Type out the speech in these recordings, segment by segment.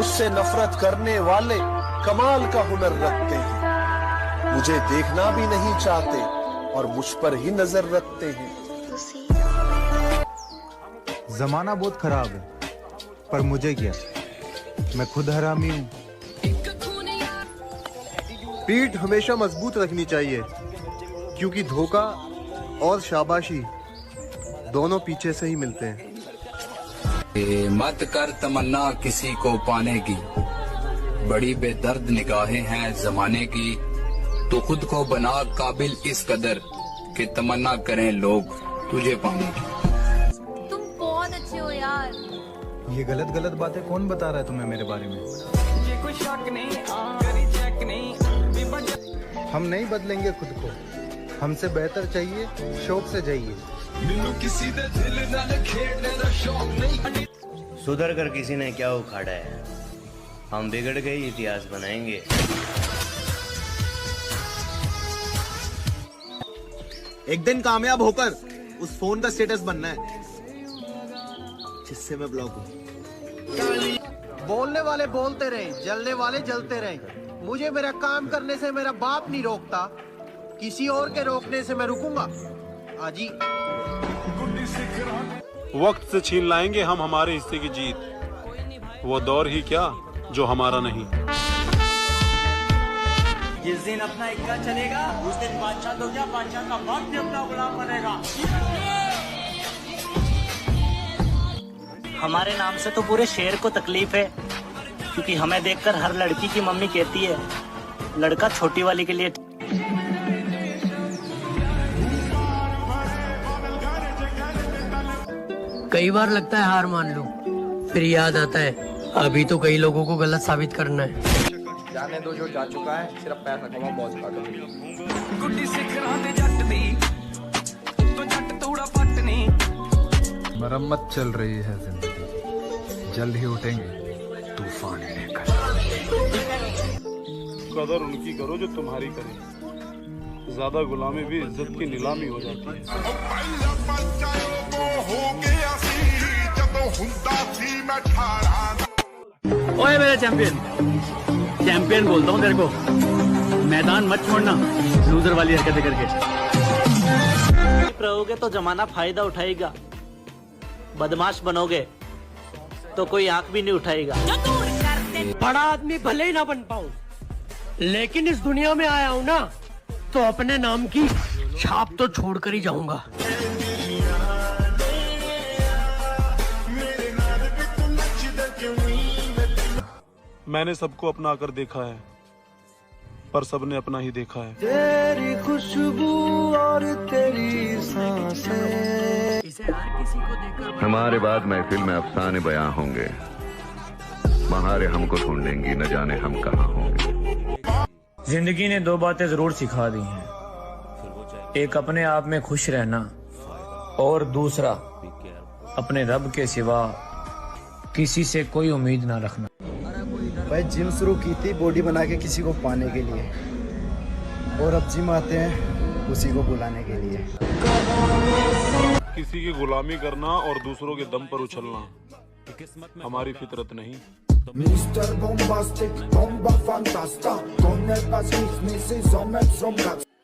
मुझसे नफरत करने वाले कमाल का हुनर रखते हैं, मुझे देखना भी नहीं चाहते और मुझ पर ही नजर रखते हैं। जमाना बहुत खराब है, पर मुझे क्या, मैं खुद हरामी हूँ। पीठ हमेशा मजबूत रखनी चाहिए, क्योंकि धोखा और शाबाशी दोनों पीछे से ही मिलते हैं। मत कर तमन्ना किसी को पाने की, बड़ी बेदर्द निगाहें हैं जमाने की। तो खुद को बना काबिल इस कदर कि तमन्ना करें लोग तुझे पाने की। तुम बहुत अच्छे हो यार। ये गलत गलत बातें कौन बता रहा है तुम्हें मेरे बारे में? ये कोई शक नहीं, करी चेक नहीं। हम नहीं बदलेंगे खुद को, हमसे बेहतर चाहिए, शौक से जाइए। सुधर कर किसी ने क्या उखाड़ा है, हम बिगड़ गए इतिहास बनाएंगे। एक दिन कामयाब होकर उस फोन का स्टेटस बनना है जिससे मैं ब्लॉक हूँ। बोलने वाले बोलते रहे, जलने वाले जलते रहे। मुझे मेरा काम करने से मेरा बाप नहीं रोकता, किसी और के रोकने से मैं रुकूंगा। आजी वक्त से छीन लाएंगे हम हमारे हिस्से की जीत, वो दौर ही क्या जो हमारा नहीं। जिस दिन अपना इक्का चलेगा उस दिन बादशाह तो क्या, बादशाह का बाप भी अपना गुलाम बनेगा। हमारे नाम से तो पूरे शहर को तकलीफ है, क्योंकि हमें देखकर हर लड़की की मम्मी कहती है लड़का छोटी वाली के लिए। कई बार लगता है हार मान लो, फिर याद आता है अभी तो कई लोगों को गलत साबित करना है। जाने दो जो जा चुका है, सिर्फ पैसा कमाओ, मौज काटो। गुड्डी सिखरा दे जट दी, तो जट तोड़ा पटनी। मरम्मत चल रही है जिंदगी, जल्द ही उठेंगे तूफान लेकर। कदर उनकी करो जो तुम्हारी करे, ज्यादा गुलामी भी इज्जत की नीलामी हो जाती है। ओए मेरा चैंपियन, चैंपियन बोलता हूँ तेरे को, मैदान मत छोड़ना लूजर वाली हरकतें करके। रहोगे तो जमाना फायदा उठाएगा, बदमाश बनोगे तो कोई आंख भी नहीं उठाएगा। बड़ा आदमी भले ही ना बन पाऊं, लेकिन इस दुनिया में आया हूं ना, तो अपने नाम की छाप तो छोड़ कर ही जाऊंगा। मैंने सबको अपना कर देखा है, पर सबने अपना ही देखा है। तेरी खुशबू और तेरी सांसें, इसे हर किसी को देखकर हमारे बाद महफिल में अफसाने बयां होंगे, बहारें हमको ढूंढेंगी, न जाने हम कहाँ होंगे। जिंदगी ने दो बातें जरूर सिखा दी हैं, एक अपने आप में खुश रहना और दूसरा अपने रब के सिवा किसी से कोई उम्मीद ना रखना। भाई जिम शुरू की थी बॉडी बना के किसी को पाने के लिए, और अब जिम आते हैं उसी को बुलाने के लिए। किसी की गुलामी करना और दूसरों के दम पर उछलना हमारी फितरत नहीं।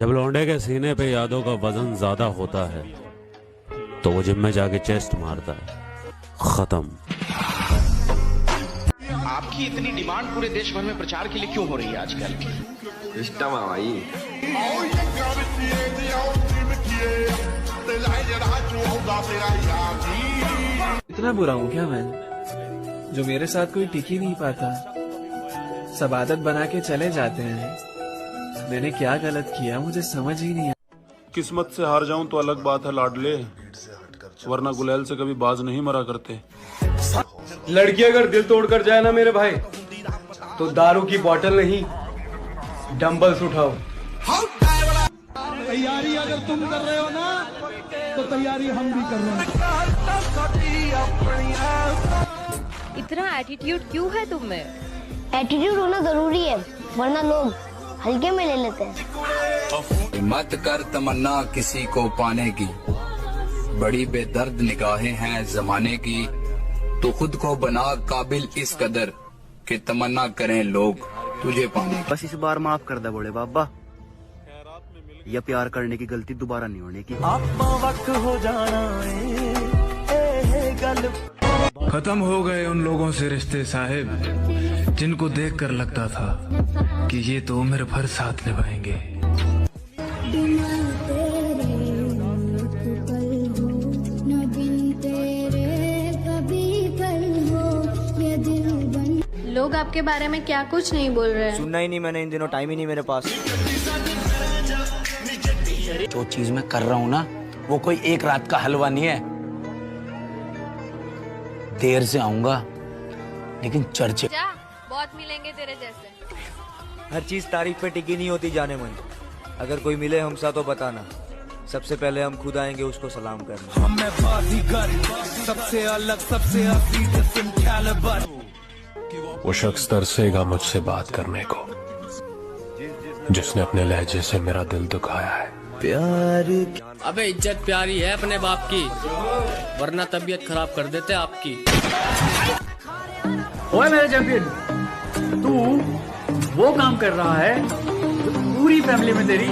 जब लौंडे के सीने पे यादों का वजन ज्यादा होता है तो वो जिम में जाके चेस्ट मारता है। खत्म। आपकी इतनी डिमांड पूरे देश भर में प्रचार के लिए क्यों हो रही है आजकल? सिस्टम है भाई। इतना बुरा हूँ क्या मैं, जो मेरे साथ कोई टिक ही नहीं पाता? सब आदत बना के चले जाते हैं। मैंने क्या गलत किया मुझे समझ ही नहीं आया। किस्मत से हार जाऊं तो अलग बात है लाडले, वरना गुलेल से कभी बाज नहीं मरा करते। लड़की अगर दिल तोड़ कर जाए ना मेरे भाई, तो दारू की बोतल नहीं डंबल्स उठाओ। तैयारी अगर तुम कर रहे हो ना, तो तैयारी हम भी कर रहे हैं। इतना एटीट्यूड क्यों है तुम में? एटीट्यूड होना जरूरी है, वरना लोग हल्के में ले लेते हैं। मत कर तमन्ना किसी को पाने की, बड़ी बेदर्द निगाहें हैं जमाने की। तो खुद को बना काबिल इस कदर कि तमन्ना करें लोग तुझे पाने की। बस इस बार माफ कर दे बड़े बाबा, यह प्यार करने की गलती दोबारा नहीं होने की। हो जाना खत्म हो गए उन लोगों से रिश्ते साहिब जिनको देखकर लगता था कि ये तो उम्र भर साथ निभाएंगे। लोग आपके बारे में क्या कुछ नहीं बोल रहे हैं। सुनना ही नहीं मैंने इन दिनों, टाइम ही नहीं मेरे पास। जो चीज मैं कर रहा हूँ ना, वो कोई एक रात का हलवा नहीं है। देर से आऊंगा लेकिन चर्चे बहुत मिलेंगे तेरे जैसे। हर चीज तारीख पे टिकी नहीं होती जाने मन। अगर कोई मिले हमसा तो बताना, सबसे पहले हम खुद आएंगे उसको सलाम करने। सबसे अलग सबसे वो शख्स तरसेगा मुझसे बात करने को जिसने अपने लहजे से मेरा दिल दुखाया है। प्यार अबे इज्जत प्यारी है अपने बाप की, वरना तबीयत खराब कर देते आपकी। ओए मेरे चैंपियन, तू वो काम कर रहा है जो पूरी फैमिली में तेरी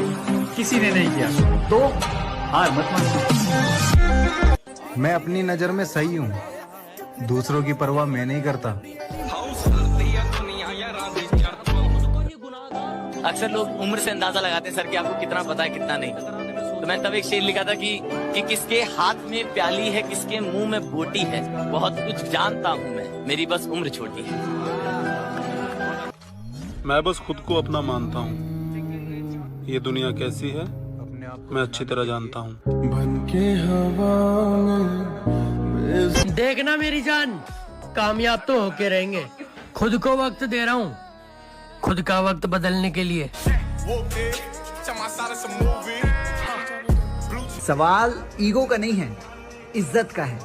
किसी ने नहीं किया, तो हार मत मान। मैं अपनी नजर में सही हूँ, दूसरों की परवाह मैं नहीं करता। अक्सर लोग उम्र से अंदाजा लगाते हैं सर कि आपको कितना पता है कितना नहीं, तो मैं तब एक शेर लिखा था कि किसके हाथ में प्याली है, किसके मुंह में बोटी है, बहुत कुछ जानता हूँ मैं, मेरी बस उम्र छोटी है। मैं बस खुद को अपना मानता हूँ, ये दुनिया कैसी है मैं अच्छी तरह जानता हूँ। देखना मेरी जान, कामयाब तो होके रहेंगे। खुद को वक्त दे रहा हूँ, खुद का वक्त बदलने के लिए। सवाल ईगो का नहीं है, इज्जत का है।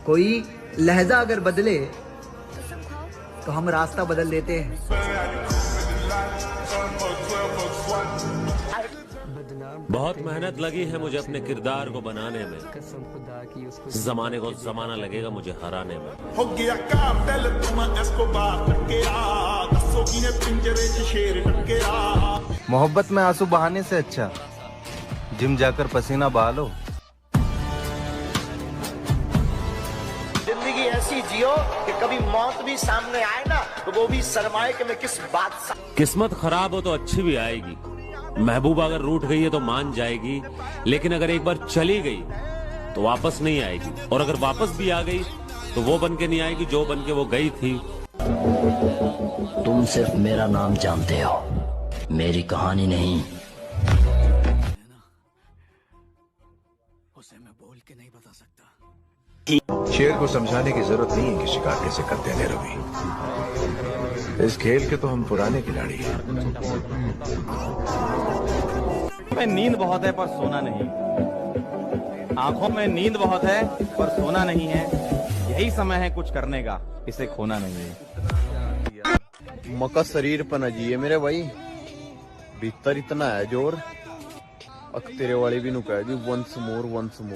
कोई लहजा अगर बदले तो हम रास्ता बदल देते हैं। बहुत मेहनत लगी है मुझे अपने किरदार को बनाने में, जमाने को जमाना लगेगा मुझे हराने में। मोहब्बत में आंसू बहाने से अच्छा जिम जाकर पसीना बहा लो। जिंदगी ऐसी जियो कि कभी मौत भी सामने आए ना तो वो भी शर्माए कि मैं किस बात से। किस्मत खराब हो तो अच्छी भी आएगी। महबूबा अगर रूठ गई है तो मान जाएगी, लेकिन अगर एक बार चली गई तो वापस नहीं आएगी, और अगर वापस भी आ गई तो वो बन के नहीं आएगी जो बन के वो गई थी। तुम सिर्फ मेरा नाम जानते हो, मेरी कहानी नहीं। उसे मैं बोल के नहीं बता सकता। शेर को समझाने की जरूरत नहीं है कि शिकार कैसे करते हैं रवि। इस खेल के तो हम पुराने खिलाड़ी हैं। में नींद बहुत है पर सोना नहीं, आंखों में नींद बहुत है पर सोना नहीं है। यही समय है कुछ करने का, इसे खोना नहीं है। मका शरीर पना जी मेरे भाई, भीतर इतना है जोर, तेरे वाले भी नु कह the once more once more.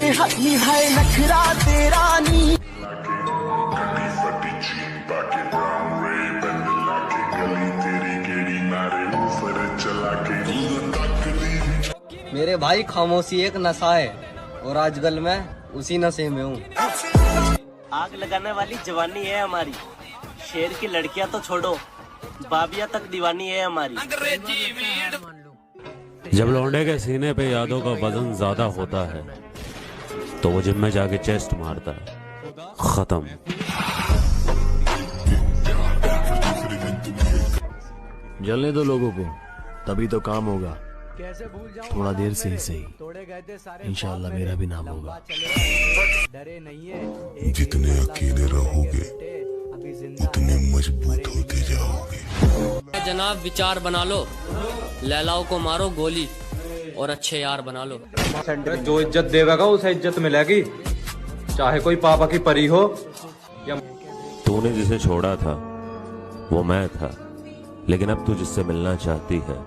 मेरे भाई खामोशी एक नशा है और आजकल मैं उसी नशे में हूँ। आग लगाने वाली जवानी है हमारी, शेर की लड़कियां तो छोड़ो, बाबिया तक दीवानी है हमारी। जब लौंडे के सीने पे यादों का वजन ज्यादा होता है तो वो जिम में जाके चेस्ट मारता है। खत्म। जलने दो लोगों को, तभी तो काम होगा। थोड़ा देर से ही सही, इंशाल्लाह मेरा भी नाम होगा। जितने अकेले रहोगे उतने मजबूत होते जाओगे। जनाब विचार बना लो, लैलाओं को मारो गोली और अच्छे यार बना लो। जो इज्जत देगा उसे इज्जत मिलेगी, चाहे कोई पापा की परी हो या। तूने जिसे छोड़ा था वो मैं था, लेकिन अब तू जिससे मिलना चाहती है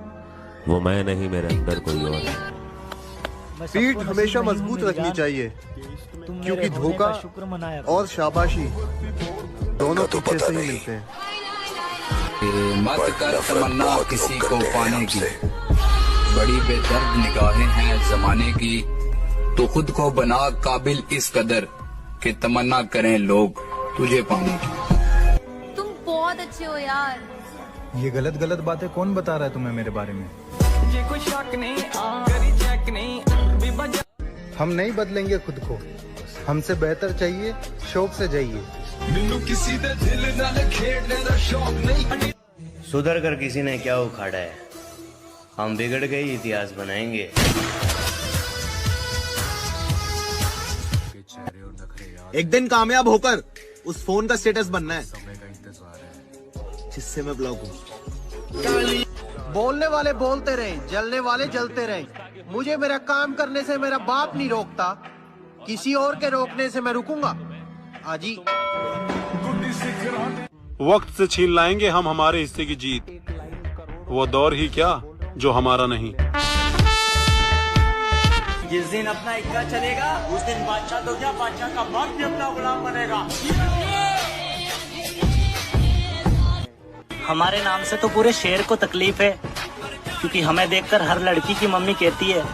वो मैं नहीं, मेरे अंदर कोई और है। पीठ हमेशा मजबूत रखनी चाहिए, क्योंकि धोखा और शाबाशी दोनों पीछे से ही मिलते हैं। मत कर तमन्ना किसी को पाने की, बड़ी बेदर्द निगाहें हैं जमाने की। तो खुद को बना काबिल इस कदर कि तमन्ना करें लोग तुझे पाने की। तुम बहुत अच्छे हो यार। ये गलत गलत बातें कौन बता रहा है तुम्हें मेरे बारे में? हम नहीं बदलेंगे खुद को, हमसे बेहतर चाहिए, शौक से जाइए। सुधर कर किसी ने क्या उखाड़ा है, हम बिगड़ गए इतिहास बनाएंगे। एक दिन कामयाब होकर उस फोन का स्टेटस बनना है जिससे मैं ब्लॉक हूँ। बोलने वाले बोलते रहे, जलने वाले जलते रहे। मुझे मेरा काम करने से मेरा बाप नहीं रोकता, किसी और के रोकने से मैं रुकूंगा। आजी वक्त से छीन लाएंगे हम हमारे हिस्से की जीत, वो दौर ही क्या जो हमारा नहीं। जिस दिन अपना इक्का चलेगा उस दिन बादशाह तो क्या, बादशाह का बाप भी अपना गुलाम बनेगा। हमारे नाम से तो पूरे शहर को तकलीफ है, क्योंकि हमें देखकर हर लड़की की मम्मी कहती है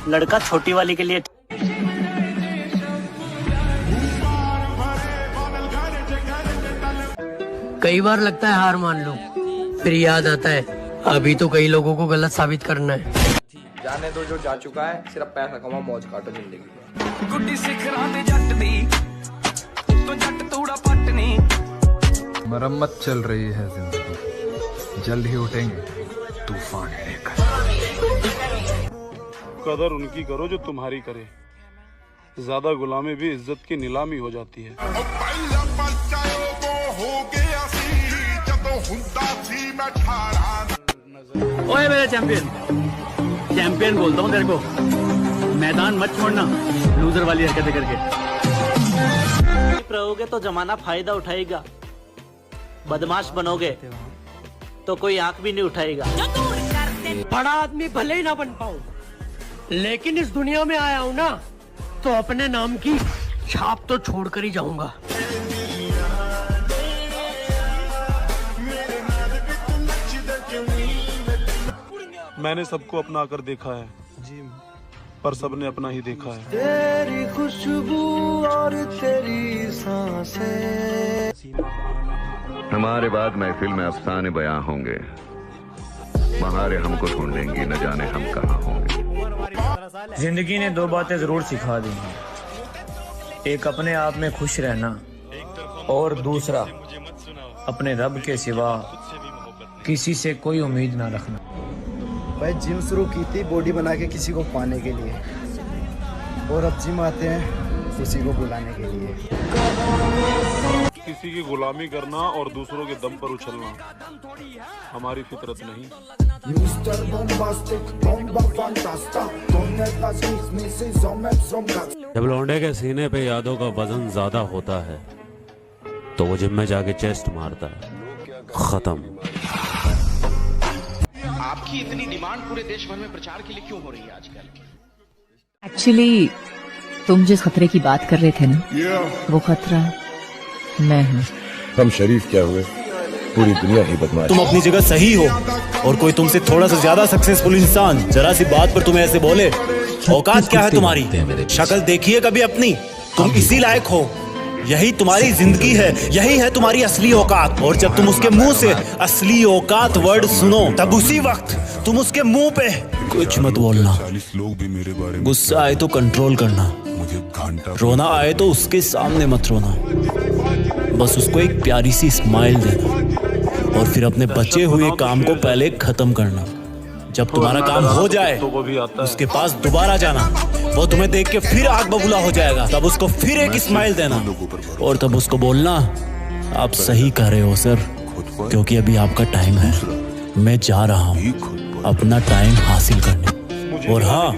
लड़का छोटी वाली के लिए। कई बार लगता है हार मान लो, फिर याद आता है अभी तो कई लोगों को गलत साबित करना है। जाने दो जो जा चुका है, सिर्फ पैसा कमाओ, मौज काटो जिंदगी। गुड्डी सिखरां दे जट दी तो जट तूड़ा पटनी। मरम्मत चल रही है जिंदगी, जल्द ही उठेंगे तूफान लेकर। कदर उनकी करो जो तुम्हारी करे, ज्यादा गुलामी भी इज्जत की नीलामी हो जाती है। ओए मेरे चैंपियन, चैंपियन बोलता हूँ तेरे को, मैदान मत छोड़ना लूजर वाली हरकतें करके। रहोगे तो जमाना फायदा उठाएगा, बदमाश बनोगे तो कोई आंख भी नहीं उठाएगा। बड़ा आदमी भले ही ना बन पाऊं, लेकिन इस दुनिया में आया हूँ ना तो अपने नाम की छाप तो छोड़ कर ही जाऊंगा। मैंने सबको अपना कर देखा है जी, पर सबने अपना ही देखा है। तेरी खुशबू और तेरी सांसें। हमारे बाद महफिल में अफसाने बयां होंगे, बहारें हमको ढूंढेंगी, न जाने हम कहाँ होंगे। जिंदगी ने दो बातें जरूर सिखा दी हैं, एक अपने आप में खुश रहना और दूसरा अपने रब के सिवा किसी से कोई उम्मीद ना रखना। भाई जिम शुरू की थी बॉडी बना के किसी को पाने के लिए, और अब जिम आते हैं किसी को बुलाने के लिए। किसी की गुलामी करना और दूसरों के दम पर उछलना हमारी फितरत नहीं। जब लौंडे के सीने पे यादों का वजन ज्यादा होता है तो वो जिम में जाके चेस्ट मारता है। खत्म। आपकी इतनी डिमांड पूरे देश भर में प्रचार के लिए क्यों हो रही है आजकल? एक्चुअली तुम जिस खतरे की बात कर रहे थे ना, वो खतरा मैं हूँ। हम शरीफ क्या हुए, पूरी दुनिया ही बदमाश। तुम अपनी जगह सही हो, और कोई तुमसे थोड़ा सा ज्यादा सक्सेसफुल इंसान जरा सी बात पर तुम्हें ऐसे बोले, औकात क्या है तुम्हारी? शक्ल देखिए कभी अपनी, तुम इसी लायक हो, यही तुम्हारी जिंदगी है, यही है तुम्हारी असली औकात। और जब तुम उसके मुंह से असली औकात वर्ड सुनो, तब उसी वक्त तुम उसके मुंह पे कुछ मत बोलना। गुस्सा आए तो कंट्रोल करना, रोना आए तो उसके सामने मत रोना, बस उसको एक प्यारी सी स्माइल देना, और फिर अपने बचे हुए काम को पहले खत्म करना। जब तुम्हारा काम हो जाए उसके पास दोबारा जाना, वो तुम्हें देख के फिर आग बबूला हो जाएगा, तब उसको फिर एक स्माइल देना, और तब उसको बोलना, आप सही कह रहे हो सर, क्योंकि अभी आपका टाइम है, मैं जा रहा हूँ अपना टाइम हासिल करने। और हाँ,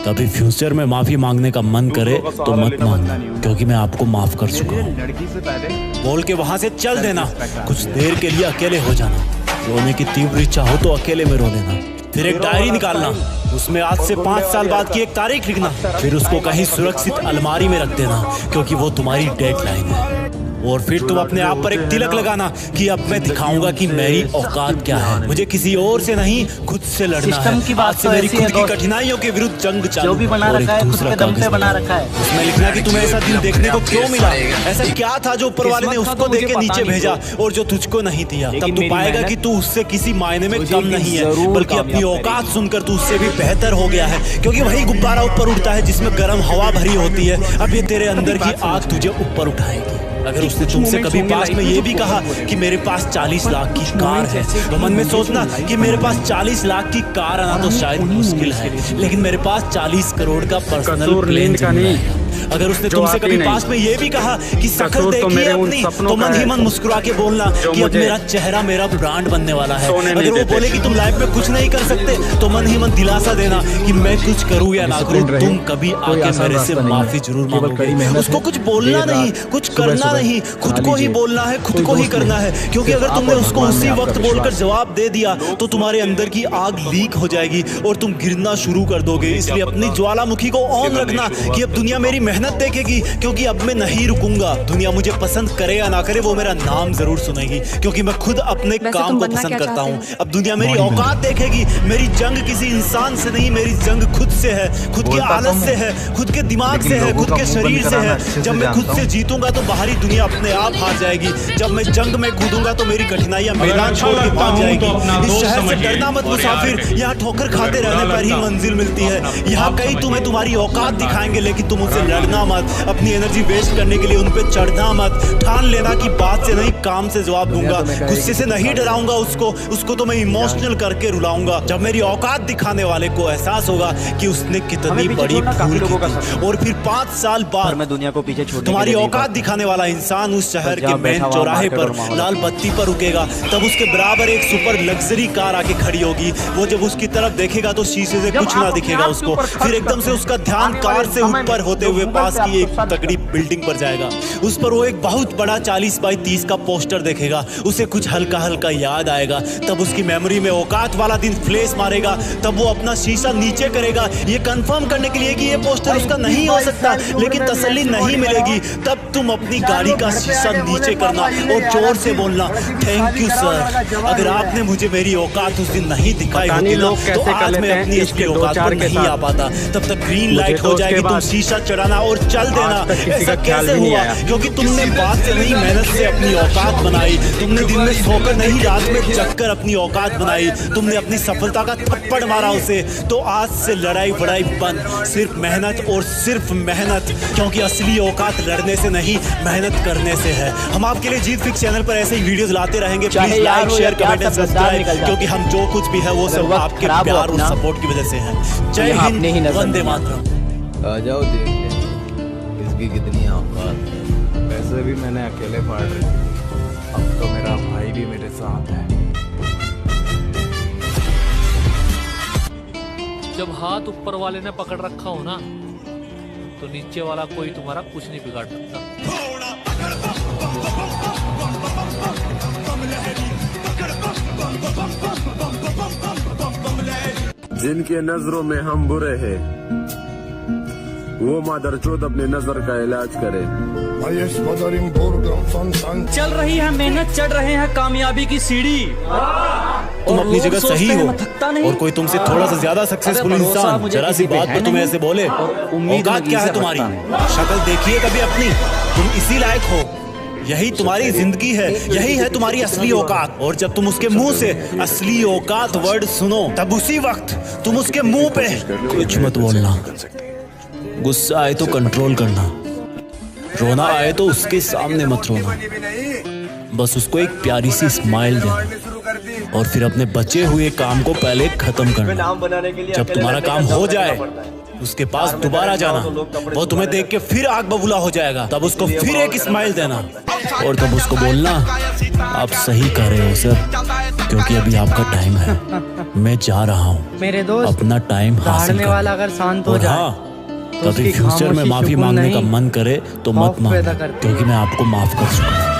कभी फ्यूचर में माफी मांगने का मन करे तो मत मांगना, क्योंकि मैं आपको माफ कर चुका हूँ। बोल के वहाँ से चल देना, कुछ देर के लिए अकेले हो जाना, रोने की तीव्र इच्छा हो तो अकेले में रो लेना, फिर एक डायरी निकालना, उसमें आज से 5 साल बाद की एक तारीख लिखना, फिर उसको कहीं सुरक्षित अलमारी में रख देना, क्योंकि वो तुम्हारी डेडलाइन है। और फिर तुम अपने आप पर एक तिलक लगाना कि अब मैं दिखाऊंगा कि मेरी औकात क्या है। मुझे किसी और से नहीं, खुद से लड़ना है। सिस्टम की बात आज से तो मेरी ऐसी खुद है की दोस्त। कठिनाइयों के विरुद्ध जंग चालू। जो भी बना और एक रखा है खुद दूसरा के दम पे कागज बना रखा है। उसमें लिखना कि तुम्हें ऐसा दिन देखने को क्यों मिला, ऐसा क्या था जो ऊपर वाले ने उसको दे के नीचे भेजा और जो तुझको नहीं दिया। तब तू पाएगा कि तू उससे किसी मायने में कम नहीं है, बल्कि अपनी औकात सुनकर तू उससे भी बेहतर हो गया है। क्योंकि वही गुब्बारा ऊपर उड़ता है जिसमें गर्म हवा भरी होती है। अब ये तेरे अंदर की आग तुझे ऊपर उठाएगी। अगर उसने तुमसे कभी पास में ये भी कहा कि मेरे पास 40 लाख की कार है, तो मन में सोचना कि मेरे पास 40 लाख की कार आना तो शायद मुश्किल है, लेकिन मेरे पास 40 करोड़ का पर्सनल प्लेन का नहीं। अगर उसने तुमसे कभी पास में ये भी कहा कि शक्ल देखिए अपनी, तो मन ही मन मुस्कुरा के बोलना कि अब मेरा चेहरा मेरा ब्रांड बनने वाला है। अगर वो बोले कि तुम लाइफ में कुछ नहीं कर सकते, तो मन ही मन दिलासा देना कि मैं कुछ करूँ या ना करूँ, तुम कभी आके मेरे से माफी जरूर मांगोगे। उसको कुछ बोलना नहीं, कुछ करना नहीं, खुद को ही बोलना है, खुद को ही करना है। क्योंकि अगर तुमने उसको उसी वक्त बोलकर जवाब दे दिया तो तुम्हारे अंदर की आग लीक हो जाएगी और तुम गिरना शुरू कर दोगे। इसलिए अपनी ज्वालामुखी को ऑन रखना कि अब दुनिया मेरी मेहनत देखेगी, क्योंकि अब मैं नहीं रुकूंगा। दुनिया मुझे पसंद करे या ना करे, वो मेरा नाम जरूर सुनेगी, क्योंकि मैं खुद अपने काम को पसंद करता हूँ। अब दुनिया मेरी औकात देखेगी। मेरी जंग किसी इंसान से नहीं, मेरी जंग खुद से है, खुद की आदत से है, खुद के दिमाग से है, खुद के शरीर से है। जब मैं खुद से जीतूंगा तो बाहरी दुनिया अपने आप हार जाएगी। जब मैं जंग में कूदूंगा तो मेरी कठिनाइयां मैदान छोड़ के भाग जाएगी। इस शहर से डरना मत मुसाफिर, यहाँ ठोकर खाते रहने पर ही मंजिल मिलती है। यहाँ कई तुम्हें तुम्हारी औकात दिखाएंगे, लेकिन तुम उनसे लड़ना मत। अपनी एनर्जी वेस्ट करने के लिए उन पे चढ़ना मत। ठान लेना कि बात से नहीं काम से जवाब दूंगा। गुस्से से नहीं डराऊंगा उसको तो मैं इमोशनल करके रुलाऊंगा। जब मेरी औकात दिखाने वाले को एहसास होगा कि उसने कितनी बड़ी भूल की थी, और फिर 5 साल बाद मैं दुनिया को पीछे छोड़ तुम्हारी औकात दिखाने वाला इंसान उस शहर के मेन चौराहे पर लाल बत्ती पर रुकेगा, तब उसके बराबर एक सुपर लग्जरी कार आके खड़ी होगी। वो जब उसकी तरफ देखेगा तो शीशे से कुछ ना दिखेगा उसको। फिर एकदम से उसका ध्यान कार से ऊपर होते हुए पास की एक तगड़ी बिल्डिंग पर जाएगा। उस पर वो एक बहुत बड़ा 40 बाई 30 का पोस्टर देखेगा। उसे कुछ हल्का हल्का याद आएगा। तब उसकी मेमोरी में औकात वाला दिन फ्लैश मारेगा। तब वो अपना शीशा नीचे करेगा, ये कंफर्म करने के लिए कि ये पोस्टर उसका नहीं हो सकता, लेकिन तसल्ली नहीं मिलेगी। तब तुम अपनी गाड़ी का शीशा नीचे करना और जोर से बोलना, थैंक यू सर। अगर आपने मुझे मेरी औकात उस दिन नहीं दिखाई होती ना, तो आज मैं अपनी असली औकात पर नहीं आ पाता। तब तक ग्रीन लाइट हो जाएगी, तुम शीशा चढ़ाना और चल देना। ऐसा कैसे हुआ? क्योंकि तुमने बात से नहीं मेहनत से अपनी औकात बनाई। तुमने दिन में सोकर नहीं रात में जगकर अपनी औकात बनाई। तुमने अपनी सफलता का थप्पड़ मारा उसे। तो आज से लड़ाई बड़ाई बंद, सिर्फ मेहनत और सिर्फ मेहनत। क्योंकि असली औकात लड़ने से नहीं, मेहनत करने से है। हम आपके लिए जीत फिक्स चैनल पर ऐसे ही वीडियोस लाते रहेंगे। Please like share comment and subscribe, क्योंकि हम जो कुछ भी है वो सब आपके प्यार और सपोर्ट की वजह से है। जय हिंद, वंदे मातरम। आ जाओ देख ले इसकी कितनी औकात है। वैसे भी मैंने अकेले फाड़ रही, अब तो मेरा भाई भी मेरे साथ है। जब हाथ ऊपर वाले ने पकड़ रखा हो ना, तो नीचे वाला कोई तुम्हारा कुछ नहीं बिगाड़ सकता। जिनके नजरों में हम बुरे हैं, वो मादरचोद अपने नजर का इलाज करे। चल रही है मेहनत, चढ़ रहे हैं कामयाबी की सीढ़ी। तुम अपनी जगह सही हो, और कोई तुमसे थोड़ा सा ज्यादा सक्सेसफुल इंसान जरा सी बात पर तुम्हें ऐसे बोले, औकात क्या है तुम्हारी? शक्ल देखिए कभी अपनी, तुम इसी लायक हो। यही तुम्हारी जिंदगी है, यही है तुम्हारी असली औकात। और जब तुम उसके मुंह से असली औकात वर्ड सुनो, तब उसी वक्त तुम उसके मुंह पे कुछ मत बोलना। गुस्सा आए तो कंट्रोल करना, रोना आए तो उसके सामने मत रोना। बस उसको एक प्यारी सी स्माइल देना, और फिर अपने बचे हुए काम को पहले खत्म करना। जब तुम्हारा काम हो जाए उसके पास दोबारा जाना, वो तुम्हें देख के फिर आग बबूला हो जाएगा। तब उसको फिर एक स्माइल देना, और तब उसको बोलना, आप सही कह रहे हो सर, क्योंकि अभी आपका टाइम है, मैं जा रहा हूँ। मेरे दोस्त, अपना टाइम हासिल कर। वाला अगर शांत हो जाए, तो कभी फ्यूचर में माफी मांगने का मन करे तो मत मांगो, क्योंकि मैं आपको माफ कर चुका हूँ।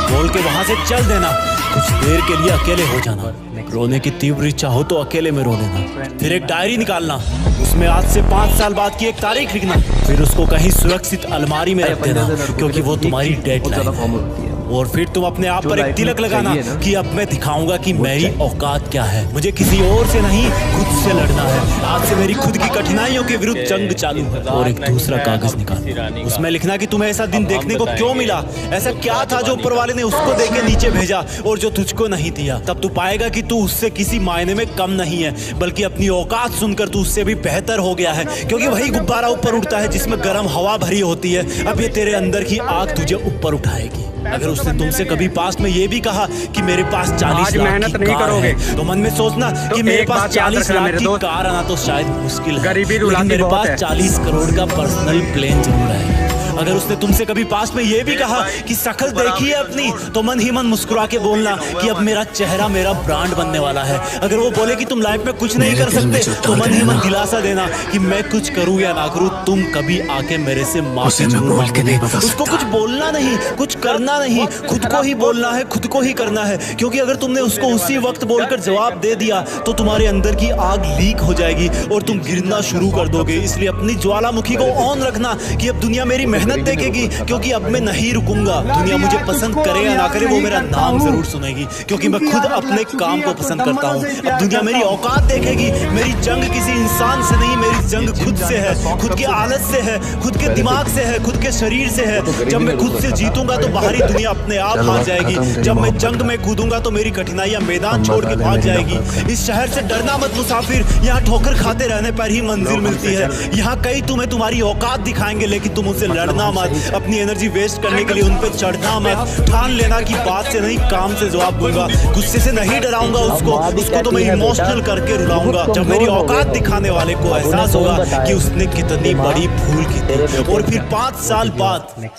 बोल के वहां से चल देना, कुछ देर के लिए अकेले हो जाना, रोने की तीव्र इच्छा हो तो अकेले में रो लेना, फिर एक डायरी निकालना, उसमें आज से 5 साल बाद की एक तारीख लिखना, फिर उसको कहीं सुरक्षित अलमारी में रख देना क्योंकि वो तुम्हारी डेडलाइन है। और फिर तुम अपने आप पर एक तिलक लगाना कि अब मैं दिखाऊंगा कि मेरी औकात क्या है, मुझे किसी और से नहीं खुद से लड़ना है, आज से मेरी खुद की कठिनाइयों के विरुद्ध जंग चालू है। और एक दूसरा कागज निकाल, उसमें लिखना कि तुम्हें ऐसा दिन देखने को क्यों मिला, ऐसा क्या था जो ऊपर वाले ने उसको देके नीचे भेजा और जो तुझको नहीं दिया। तब तू पाएगा कि तू उससे किसी मायने में कम नहीं है, बल्कि अपनी औकात सुनकर तू उससे भी बेहतर हो गया है, क्योंकि वही गुब्बारा ऊपर उठता है जिसमें गर्म हवा भरी होती है। अब ये तेरे अंदर की आग तुझे ऊपर उठाएगी। अगर उसने तुमसे कभी पास्ट में ये भी कहा कि मेरे पास 40 लाख की कार है, तो मन में सोचना कि मेरे पास 40 लाख की कार आना तो शायद मुश्किल है, लेकिन मेरे पास 40 करोड़ का पर्सनल प्लेन जरूर है। अगर उसने तुमसे कभी पास्ट में ये भी कहा कि शक्ल देखी है अपनी, तो मन ही मन मुस्कुरा के बोलना कि अब मेरा चेहरा मेरा ब्रांड बनने वाला है। अगर वो बोले कि तुम लाइफ में कुछ नहीं कर सकते, तो मन ही मन दिलासा देना कि मैं कुछ करूँ या ना करूँ, तुम कभी आके मेरे से माफी जरूर मांगोगे। उसको कुछ बोलना नहीं, कुछ करना नहीं, खुद को ही बोलना है, खुद को ही करना है, क्योंकि अगर तुमने उसको उसी वक्त बोलकर जवाब दे दिया तो तुम्हारे अंदर की आग लीक हो जाएगी और तुम गिरना शुरू कर दोगे। इसलिए अपनी ज्वालामुखी को ऑन रखना कि अब दुनिया मेरी मेहनत देखेगी, क्योंकि अब मैं नहीं रुकूंगा। दुनिया मुझे पसंद करे या ना करे, वो मेरा नाम जरूर सुनेगी, क्योंकि मैं खुद अपने काम को पसंद करता हूँ। अब दुनिया मेरी औकात देखेगी। मेरी जंग किसी इंसान से नहीं, मेरी जंग खुद से है, खुद की आदत से है, खुद के दिमाग से है, खुद के शरीर से है। जब मैं खुद से जीतूंगा तो बाहरी दुनिया अपने आप हार जाएगी। जब मैं जंग में कूदूंगा तो मेरी कठिनाइयां मैदान छोड़ के भाग जाएगी। इस शहर से डरना मत मुसाफिर, यहाँ ठोकर खाते रहने पर ही मंजिल मिलती है। यहाँ कई तुम्हें तुम्हारी औकात दिखाएंगे, लेकिन तुम उनसे लड़ना मत, अपनी एनर्जी वेस्ट करने के लिए उन पे चढ़ना मत। ठान लेना कि बात से नहीं काम से जवाब दूंगा, गुस्से से नहीं डराऊंगा उसको तो मैं इमोशनल करके रुलाऊंगा। जब मेरी औकात दिखाने वाले को एहसास होगा कि उसने कितनी बड़ी भूल की थी, और फिर 5 साल बाद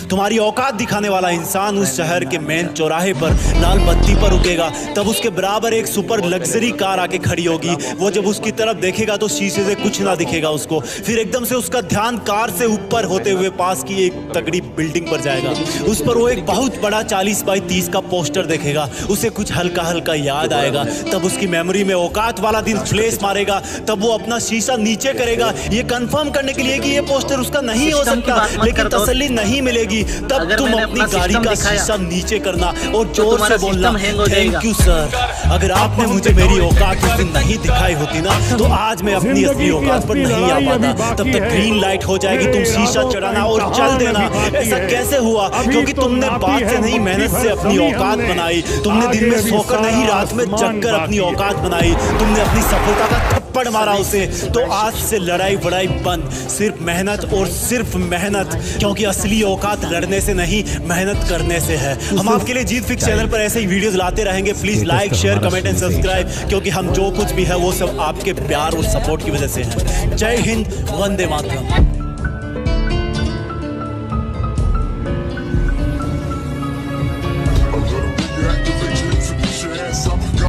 तुम्हारी औकात दिखाने वाला इंसान उस शहर के मेन चौराहे पर लाल बत्ती पर रुकेगा, तब उसके बराबर एक सुपर लग्जरी कार आके खड़ी होगी। वो जब उसकी तरफ देखेगा तो शीशे से कुछ ना दिखेगा उसको, फिर एकदम से उसका ध्यान कार से ऊपर होते हुए पास की एक तगड़ी बिल्डिंग पर जाएगा। उस पर वो एक बहुत बड़ा 40 बाई 30 का पोस्टर देखेगा। उसे कुछ हल्का हल्का याद आएगा, तब उसकी मेमोरी में औकात वाला दिन फ्लैश मारेगा। तब वो अपना शीशा नीचे करेगा, ये कंफर्म करने के लिए कि ये पोस्टर उसका नहीं हो सकता, लेकिन तसल्ली नहीं मिलेगी। तब तुम अपनी गाड़ी का शीशा नीचे करना और जोर से बोलना, थैंक यू सर। अगर आपने मुझे मेरी औकात उस दिन नहीं दिखाई होती ना, तो आज मैं अपनी असली औकात पर नहीं आ पाता। तब तक ग्रीन लाइट हो जाएगी, तुम शीशा चढ़ाना और चल देना। ऐसा कैसे हुआ? क्योंकि तुमने बात से नहीं मेहनत से अपनी औकात बनाई। तुमने दिन में सोकर नहीं रात में जगकर अपनी औकात बनाई। तुमने अपनी सफलता का थप्पड़ मारा उसे। तो आज से लड़ाई वड़ाई बंद, सिर्फ मेहनत और सिर्फ मेहनत, क्योंकि असली औकात लड़ने से नहीं मेहनत करने से है। हम आपके लिए जीत फिक्स चैनल पर ऐसे ही वीडियोस लाते रहेंगे। Please like share comment and subscribe, क्योंकि हम जो कुछ भी है वो सब आपके प्यार और सपोर्ट की वजह से है। जय हिंद, वंदे मातरम।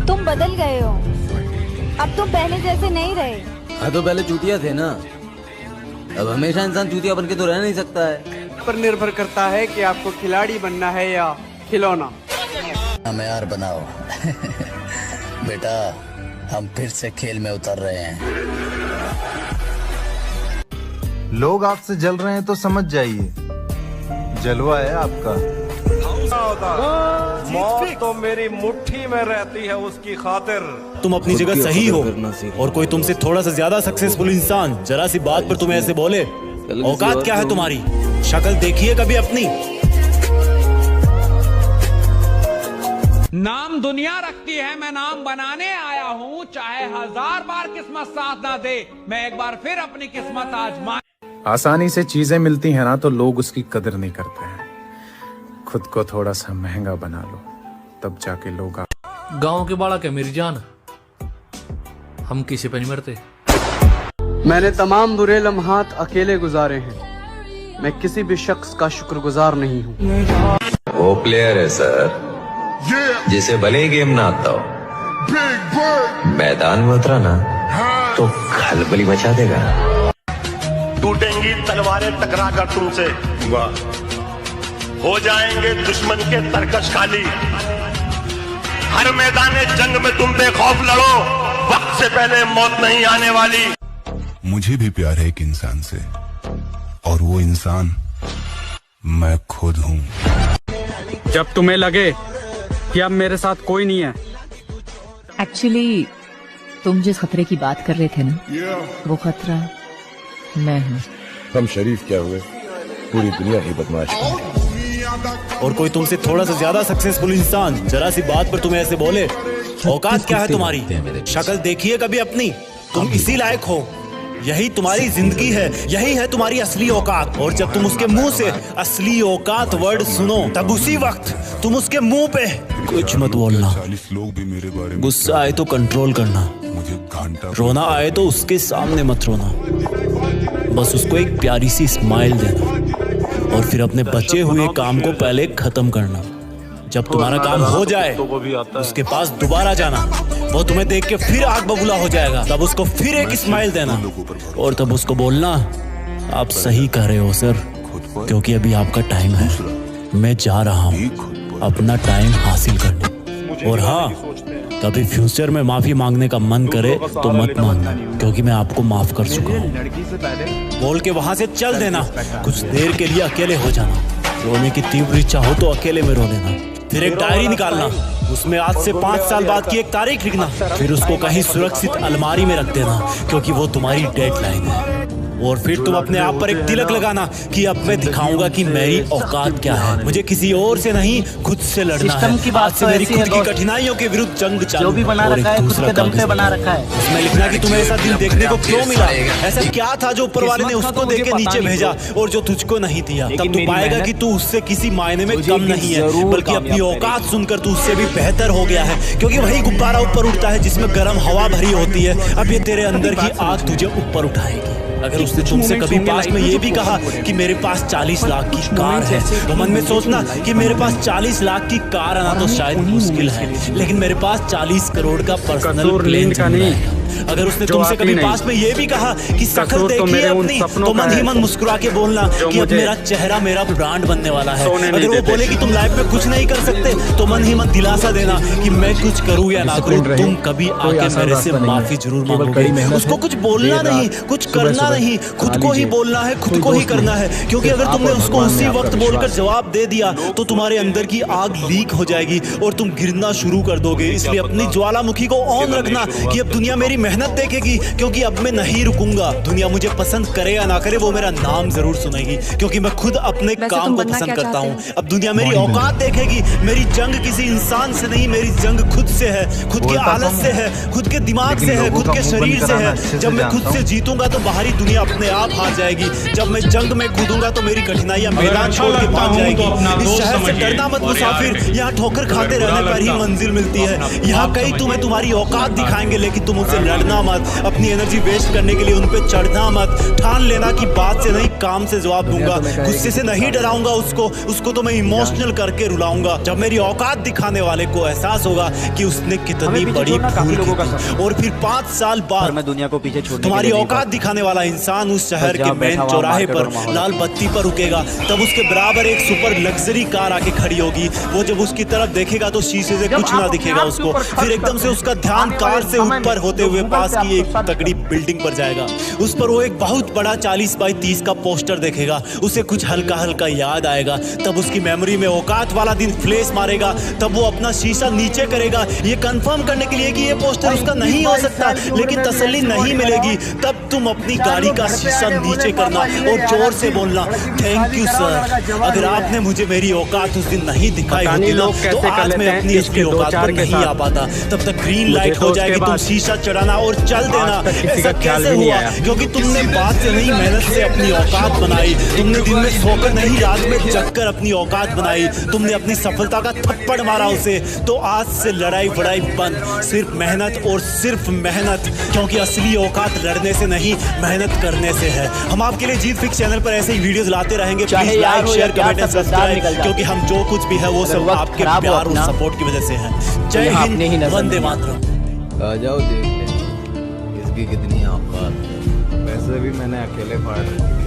तुम बदल गए हो, अब तुम पहले जैसे नहीं रहे। हाँ तो पहले चूतिया थे ना, अब हमेशा इंसान चूतिया बन के तो रह नहीं सकता है। पर निर्भर करता है कि आपको खिलाड़ी बनना है या खिलौना। हमें यार बनाओ बेटा, हम फिर से खेल में उतर रहे हैं। लोग आपसे जल रहे हैं तो समझ जाइए, जलवा है आपका। मौत तो मेरी मुट्ठी में रहती है उसकी खातिर। तुम अपनी जगह सही हो, और कोई तुमसे थोड़ा सा ज्यादा सक्सेसफुल इंसान जरा सी बात पर तुम्हें ऐसे बोले, औकात क्या है तुम्हारी? शक्ल देखिए कभी अपनी। नाम दुनिया रखती है, मैं नाम बनाने आया हूँ। चाहे 1000 बार किस्मत साथ ना दे, मैं एक बार फिर अपनी किस्मत आजमा। आसानी से चीजें मिलती हैं ना तो लोग उसकी कदर नहीं करते हैं। खुद को थोड़ा सा महंगा बना लो, तब जाके लोग गांव के बालक है मेरी जान, हम किसी पे नहीं मरते। मैंने तमाम बुरे लम्हात अकेले गुजारे हैं, मैं किसी भी शख्स का शुक्रगुजार नहीं हूँ। वो प्लेयर है सर जिसे भले ही गेम ना आता हो, मैदान में उतरा ना तो खलबली मचा देगा। टूटेंगी तलवारें टकरा कर तुमसे, हो जाएंगे दुश्मन के तरकश खाली। हर मैदान जंग में तुम बेखौफ लड़ो, वक्त से पहले मौत नहीं आने वाली। मुझे भी प्यार है एक इंसान से, और वो इंसान मैं खुद हूँ। जब तुम्हें लगे कि अब मेरे साथ कोई नहीं है। एक्चुअली तुम जिस खतरे की बात कर रहे थे ना, वो खतरा मैं हूँ। हम शरीफ क्या हुए, पूरी दुनिया ही बदमाश है। और कोई तुमसे थोड़ा सा ज्यादा सक्सेसफुल इंसान जरा सी बात पर तुम्हें ऐसे बोले, औकात क्या है तुम्हारी? शक्ल देखिए कभी अपनी, तुम इसी लायक हो, यही तुम्हारी जिंदगी है, यही है तुम्हारी असली औकात। और जब तुम उसके मुंह से असली औकात वर्ड सुनो, तब उसी वक्त तुम उसके मुंह पे कुछ मत बोलना। गुस्सा आए तो कंट्रोल करना, रोना आए तो उसके सामने मत रोना, बस उसको एक प्यारी सी स्माइल देना, और फिर अपने बचे हुए काम को पहले खत्म करना। जब तुम्हारा काम हो जाए उसके पास दोबारा जाना, वो तुम्हें देख के फिर आग बबूला हो जाएगा, तब उसको फिर एक स्माइल देना, और तब उसको बोलना, आप सही कह रहे हो सर, क्योंकि अभी आपका टाइम है, मैं जा रहा हूँ अपना टाइम हासिल करने। और हाँ, कभी फ्यूचर में माफी मांगने का मन करे तो मत मांगना, क्योंकि मैं आपको माफ कर चुका हूँ। बोल के वहां से चल देना, कुछ देर के लिए अकेले हो जाना, रोने की तीव्र इच्छा हो तो अकेले में रो लेना, फिर एक डायरी निकालना, उसमें आज से 5 साल बाद की एक तारीख लिखना, फिर उसको कहीं सुरक्षित अलमारी में रख देना, क्योंकि वो तुम्हारी डेडलाइन है। और फिर तुम अपने आप पर एक तिलक लगाना कि अब मैं दिखाऊंगा कि मेरी औकात क्या है, मुझे किसी और से नहीं खुद से लड़ना है। आज से मेरी खुद की कठिनाइयों के विरुद्ध जंग चालू। जो भी बना रखा है खुद के दम पे बना रखा है। उसमें लिखना कि तुम्हें ऐसा दिन देखने को क्यों मिला, ऐसा क्या था जो ऊपर वाले ने उसको दे के नीचे भेजा और जो तुझको नहीं दिया। तब तू पाएगा कि तू उससे किसी मायने में कम नहीं है, बल्कि अपनी औकात सुनकर तू उससे भी बेहतर हो गया है, क्योंकि वही गुब्बारा ऊपर उठता है जिसमें गर्म हवा भरी होती है। अब ये तेरे अंदर की आग तुझे ऊपर उठाएगी। अगर उसने तुमसे कभी पास्ट में ये भी कहा कि मेरे पास 40 लाख की कार है, तो मन में सोचना कि मेरे पास 40 लाख की कार आना तो शायद मुश्किल है, लेकिन मेरे पास 40 करोड़ का पर्सनल प्लेन चल रहा है। अगर उसने तुमसे कभी पास्ट में ये भी कहा कि शक्ल देखिए अपनी, तो मन ही मन मुस्कुरा के बोलना कि अब मेरा चेहरा मेरा ब्रांड बनने वाला है। अगर वो बोले कि तुम लाइफ में कुछ नहीं कर सकते, तो मन ही मन दिलासा देना कि मैं कुछ करूँ या ना करूँ, तुम कभी आके मेरे से माफी जरूर मांगोगे। उसको कुछ बोलना नहीं, कुछ करना नहीं, खुद को ही बोलना है, खुद को ही करना है, क्योंकि अगर तुमने उसको उसी वक्त बोलकर जवाब दे दिया तो तुम्हारे अंदर की आग लीक हो जाएगी और तुम गिरना शुरू कर दोगे। इसलिए अपनी ज्वालामुखी को ऑन रखना कि अब दुनिया मेरी मेहनत देखेगी, क्योंकि अब मैं नहीं रुकूंगा। दुनिया मुझे पसंद करे या ना करे, वो मेरा नाम जरूर सुनेगी, क्योंकि मैं खुद अपने काम को पसंद करता हूँ। अब दुनिया मेरी औकात देखेगी। मेरी जंग किसी इंसान से नहीं, मेरी जंग खुद से है, खुद की आदत से है, खुद के दिमाग से है, खुद के शरीर से है। जब मैं खुद से जीतूंगा तो बाहरी दुनिया अपने आप हार जाएगी। जब मैं जंग में कूदूंगा तो मेरी कठिनाइयां मैदान छोड़ के भाग जाएगी। इस शहर से डरना मत मुसाफिर, यहाँ ठोकर खाते रहने पर ही मंजिल मिलती है। यहाँ कई तुम्हें तुम्हारी औकात दिखाएंगे, लेकिन तुम उनसे लड़ना मत, अपनी एनर्जी वेस्ट करने के लिए उन पे चढ़ना मत। ठान लेना कि बात से नहीं काम से जवाब दूंगा, गुस्से से नहीं डराऊंगा उसको तो मैं इमोशनल करके रुलाऊंगा। जब मेरी औकात दिखाने वाले को एहसास होगा कि उसने कितनी बड़ी भूल की, और फिर 5 साल बाद मैं दुनिया को पीछे छोड़ तुम्हारी औकात दिखाने वाला इंसान उस शहर के मेन चौराहे पर लाल बत्ती पर रुकेगा, तब उसके बराबर एक सुपर लग्जरी कार आके खड़ी होगी। वो जब उसकी तरफ देखेगा तो शीशे से कुछ ना दिखेगा उसको, फिर एकदम से उसका ध्यान कार से ऊपर होते हुए पास की एक तगड़ी बिल्डिंग पर जाएगा। उस पर वो एक बहुत बड़ा 40 बाई 30 का पोस्टर देखेगा। उसे कुछ हल्का हल्का याद आएगा, तब उसकी मेमोरी में औकात वाला दिन फ्लैश मारेगा। तब वो अपना शीशा नीचे करेगा, ये कंफर्म करने के लिए कि ये पोस्टर उसका नहीं हो सकता, लेकिन तसल्ली नहीं मिलेगी। तब तुम अपनी गाड़ी का शीशा नीचे करना और जोर से बोलना, थैंक यू सर। अगर आपने मुझे मेरी औकात उस दिन नहीं दिखाई होती ना, तो आज मैं अपनी असली औकात पर नहीं आ पाता। तब तक ग्रीन लाइट हो जाएगी, तुम शीशा चढ़ाना और चल देना। ऐसा कैसे हुआ? क्योंकि तुमने बात से नहीं मेहनत से अपनी औकात बनाई। तुमने दिन में सोकर नहीं, रात में जगकर अपनी औकात बनाई। तुमने अपनी सफलता का थप्पड़ मारा उसे। तो आज से लड़ाई वड़ाई बंद, सिर्फ मेहनत और सिर्फ मेहनत, क्योंकि असली औकात लड़ने से नहीं मेहनत करने से है। हम आपके लिए जीत फिक्स चैनल पर ऐसे ही वीडियोस लाते रहेंगे। Please like share comment and subscribe, क्योंकि हम जो कुछ भी है वो सब आपके प्यार और सपोर्ट की वजह से है। जय हिंद, वंदे मातरम। आ जाओ देख ले इसकी कितनी औकात है। वैसे भी मैंने अकेले फाड़ रखी थी,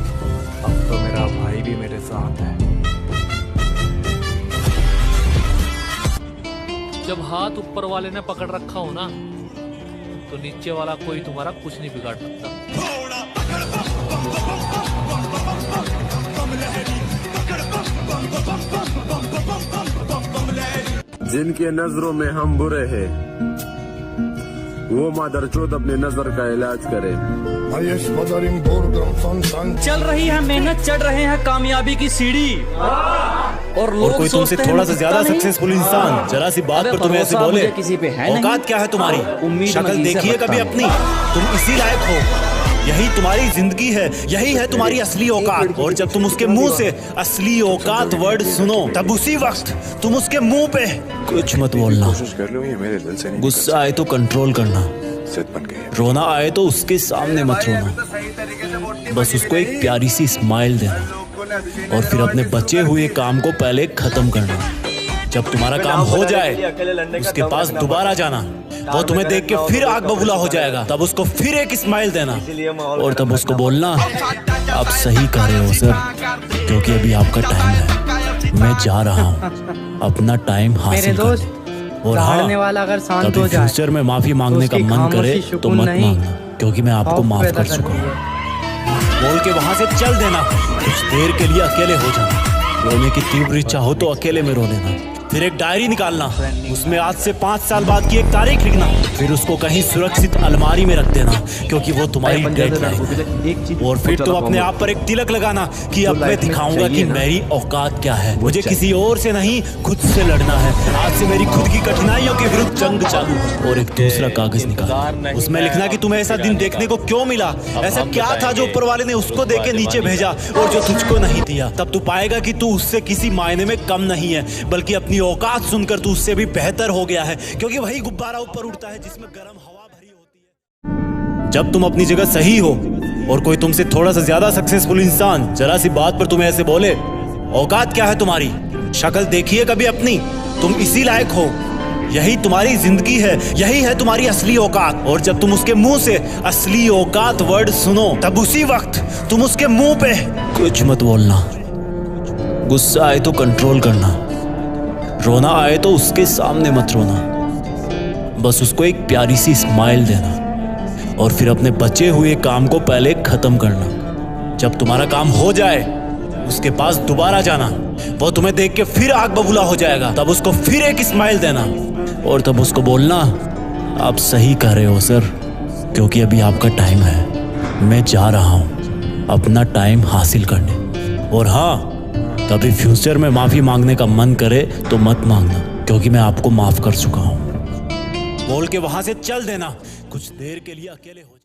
अब तो मेरा भाई भी मेरे साथ है। जब हाथ ऊपर वाले ने पकड़ रखा हो ना, तो नीचे वाला कोई तुम्हारा कुछ नहीं बिगाड़ सकता। जिनके नजरों में हम बुरे हैं, वो मादरचोद अपने नजर का इलाज करे। चल रही है मेहनत, चढ़ रहे हैं कामयाबी की सीढ़ी। और कोई तुमसे थोड़ा सा ज्यादा सक्सेसफुल इंसान जरा सी बात पर तुम्हें ऐसे बोले, औकात क्या है तुम्हारी? शक्ल देखिए कभी अपनी, तुम इसी लायक हो। यही तुम्हारी जिंदगी है, यही है तुम्हारी असली औकात। और जब तुम उसके मुंह से असली औकात वर्ड सुनो, तब उसी वक्त तुम उसके मुंह पे कुछ मत बोलना। गुस्सा आए तो कंट्रोल करना, रोना आए तो उसके सामने मत रोना। बस उसको एक प्यारी सी स्माइल देना और फिर अपने बचे हुए काम को पहले खत्म करना। जब तुम्हारा काम हो जाए, उसके पास दोबारा जाना। वो तुम्हें देख के फिर आग बबूला हो जाएगा, तब उसको फिर एक स्माइल देना और तब उसको बोलना, आप सही कह रहे हो सर, क्योंकि अभी आपका टाइम है। मैं जा रहा हूँ अपना टाइम हासिल करने। और हाँ, कभी फ्यूचर में माफी मांगने का मन करे तो मत मांगना, क्योंकि मैं आपको माफ कर चुका हूँ। बोल के वहां से चल देना। कुछ देर के लिए अकेले हो जाना। रोने की तीव्र इच्छा हो तो अकेले में रो लेना। फिर एक डायरी निकालना, उसमें आज से 5 साल बाद की एक तारीख लिखना। फिर उसको कहीं सुरक्षित अलमारी में रख देना, क्योंकि वो तुम्हारी डेडलाइन है। और फिर तुम अपने आप पर एक तिलक लगाना कि अब मैं दिखाऊंगा कि मेरी औकात क्या है। मुझे किसी और से नहीं, खुद से लड़ना है। आज से मेरी खुद की कठिनाइयों के विरुद्ध जंग चालू है। और एक दूसरा कागज निकालना, उसमें लिखना कि तुम्हें ऐसा दिन देखने को क्यों मिला, ऐसा क्या था जो ऊपर वाले ने उसको दे के नीचे भेजा और जो तुझको नहीं दिया। तब तू पाएगा कि तू उससे किसी मायने में कम नहीं है, बल्कि अपनी औकात सुनकर तू उससे भी बेहतर हो गया है, क्योंकि वही गुब्बारा ऊपर उड़ता है जिसमें गर्म हवा भरी होती है। जब तुम अपनी जगह सही हो और कोई तुमसे थोड़ा सा ज्यादा सक्सेसफुल इंसान जरा सी बात पर तुम्हें ऐसे बोले, औकात क्या है तुम्हारी? शक्ल देखिए कभी अपनी, तुम इसी लायक हो। यही तुम्हारी जिंदगी है, यही है तुम्हारी असली औकात। और जब तुम उसके मुंह से असली औकात वर्ड सुनो, तब उसी वक्त तुम उसके मुंह पे कुछ मत बोलना। गुस्सा आए तो कंट्रोल करना, रोना आए तो उसके सामने मत रोना। बस उसको एक प्यारी सी स्माइल देना और फिर अपने बचे हुए काम को पहले खत्म करना। जब तुम्हारा काम हो जाए, उसके पास दोबारा जाना। वो तुम्हें देख के फिर आग बबूला हो जाएगा, तब उसको फिर एक स्माइल देना और तब उसको बोलना, आप सही कह रहे हो सर, क्योंकि अभी आपका टाइम है। मैं जा रहा हूँ अपना टाइम हासिल करने। और हाँ, कभी फ्यूचर में माफी मांगने का मन करे तो मत मांगना, क्योंकि मैं आपको माफ कर चुका हूँ। बोल के वहां से चल देना। कुछ देर के लिए अकेले हो जाना।